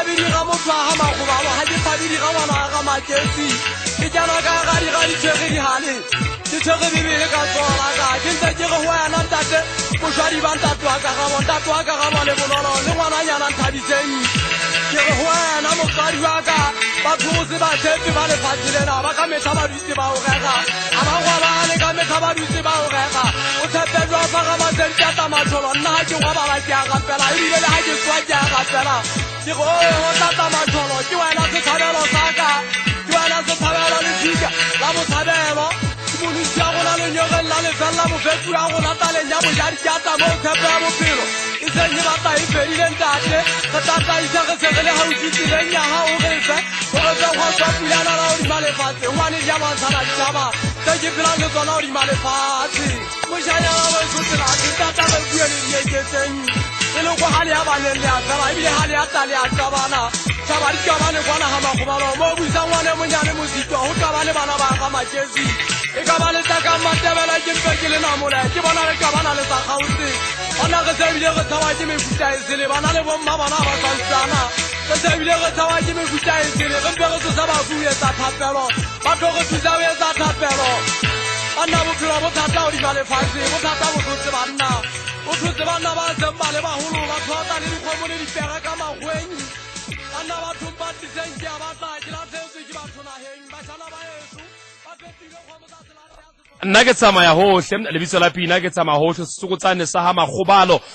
thabedi ga motho a ga magobalo ga ke thabedi ga ngwana ga maketsi ke jana ka ga di tshwege di hale di tshwege bebele ka tsona ka ke ntse ke go wena ntate moshwadi ba ntate wa ka ga bone bonolo le ngwananyana nthabitseng ke go wena motswadi wa ka batho se ba tshepe ba le fatshelena ba ka metha ba dutse ba o rega a ba ngwabane ka metha ba dutse ba o rega o tshepelwa fa ga matsentse a tamatsholo nna ga ke ngwabala ke a gapela ebile le ga ke tswa ke a gapela ke go o tata matsholo ke wena sethabelo sa ka ke wena sethabelo le thika la motshabelo monisi ya gona lenyogeng la lefelela mofetu ya gona taleng ya bojadi ke ata mo tshepe ya bophelo e senye bata e fedile ntate re tataisa re sege le gausi tseleng ya ga o refe gore se gwa tswa pulana la o dima lefatshe ngwane di a bontshana ditšhaba tse ke phelang le tsona o dima lefatshe mošanya wa bosotsela ke tata re bue le dieketseng e le go ga le ya baneng le a fela ebile ga le ya tla le a tsabana tšhaba di kabane kwana ga magobalo mo buisa ngwane monyane mositwa go kabane bana ba ga makesi e ka ba le taka matebela ke mpe ke le namole ke bona re ka bana le sa gauti ona re sebile re tshaba ke mefuta e sele bana le bomma bana ba santsana re sebile re tshaba ke mefuta e sele re mpe re tsosa bafu e tsa thapelo batho re thusa o e tsa thapelo banna bophelo bo thata o dima lefatshe bo thata bo thotse banna o thotse banna ba semba le baholo ba thota le dikgomo le dipere ka magweng banna batho ba tiseng ke a batla ke la tsetswe ke batho naheng bashana ba yesu nna ke tsamaya hohle lebitso la pina ke tsamaya hohle setsokotsane sa ha magobalo